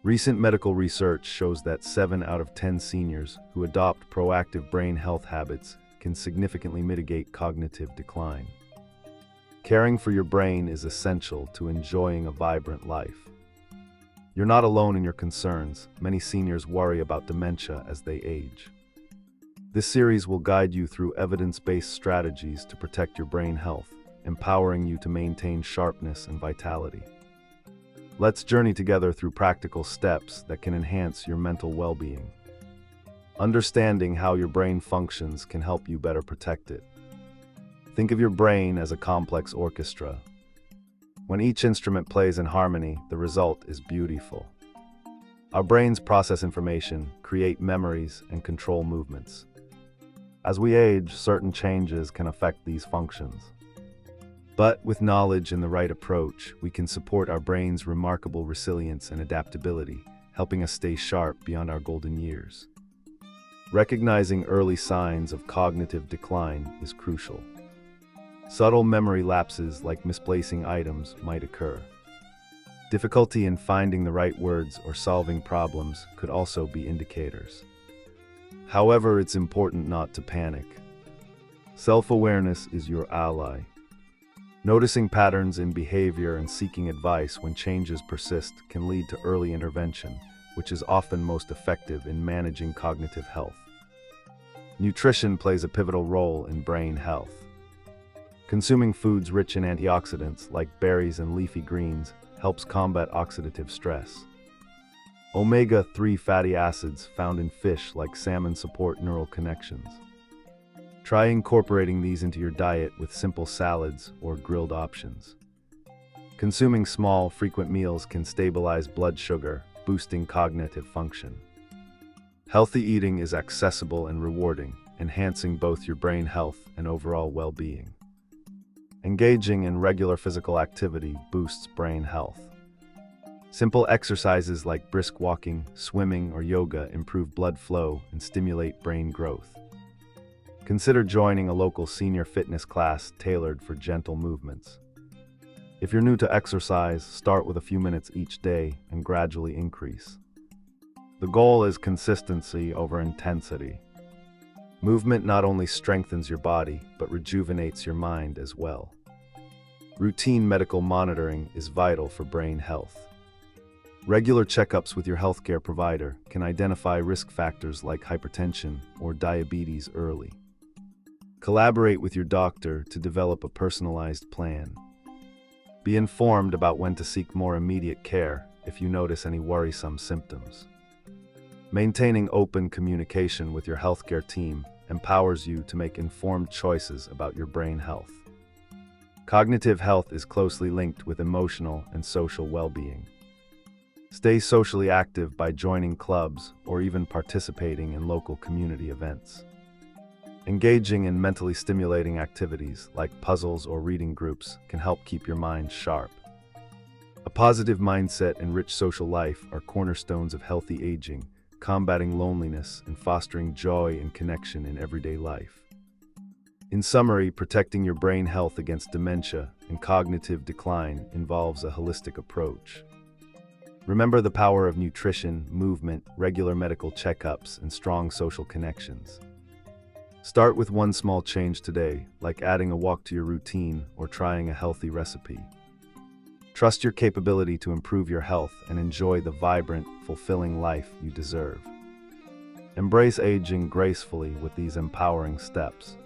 Recent medical research shows that 7 out of 10 seniors who adopt proactive brain health habits can significantly mitigate cognitive decline. Caring for your brain is essential to enjoying a vibrant life. You're not alone in your concerns. Many seniors worry about dementia as they age. This series will guide you through evidence-based strategies to protect your brain health, empowering you to maintain sharpness and vitality. Let's journey together through practical steps that can enhance your mental well-being. Understanding how your brain functions can help you better protect it. Think of your brain as a complex orchestra. When each instrument plays in harmony, the result is beautiful. Our brains process information, create memories, and control movements. As we age, certain changes can affect these functions. But with knowledge and the right approach, we can support our brain's remarkable resilience and adaptability, helping us stay sharp beyond our golden years. Recognizing early signs of cognitive decline is crucial. Subtle memory lapses like misplacing items might occur. Difficulty in finding the right words or solving problems could also be indicators. However, it's important not to panic. Self-awareness is your ally. Noticing patterns in behavior and seeking advice when changes persist can lead to early intervention, which is often most effective in managing cognitive health. Nutrition plays a pivotal role in brain health. Consuming foods rich in antioxidants like berries and leafy greens helps combat oxidative stress. Omega-3 fatty acids found in fish like salmon support neural connections. Try incorporating these into your diet with simple salads or grilled options. Consuming small, frequent meals can stabilize blood sugar, boosting cognitive function. Healthy eating is accessible and rewarding, enhancing both your brain health and overall well-being. Engaging in regular physical activity boosts brain health. Simple exercises like brisk walking, swimming, or yoga improve blood flow and stimulate brain growth. Consider joining a local senior fitness class tailored for gentle movements. If you're new to exercise, start with a few minutes each day and gradually increase. The goal is consistency over intensity. Movement not only strengthens your body, but rejuvenates your mind as well. Routine medical monitoring is vital for brain health. Regular checkups with your healthcare provider can identify risk factors like hypertension or diabetes early. Collaborate with your doctor to develop a personalized plan. Be informed about when to seek more immediate care if you notice any worrisome symptoms. Maintaining open communication with your healthcare team empowers you to make informed choices about your brain health. Cognitive health is closely linked with emotional and social well-being. Stay socially active by joining clubs or even participating in local community events. Engaging in mentally stimulating activities like puzzles or reading groups can help keep your mind sharp. A positive mindset and rich social life are cornerstones of healthy aging, combating loneliness and fostering joy and connection in everyday life. In summary, protecting your brain health against dementia and cognitive decline involves a holistic approach. Remember the power of nutrition, movement, regular medical checkups, and strong social connections. Start with one small change today, like adding a walk to your routine or trying a healthy recipe. Trust your capability to improve your health and enjoy the vibrant, fulfilling life you deserve. Embrace aging gracefully with these empowering steps.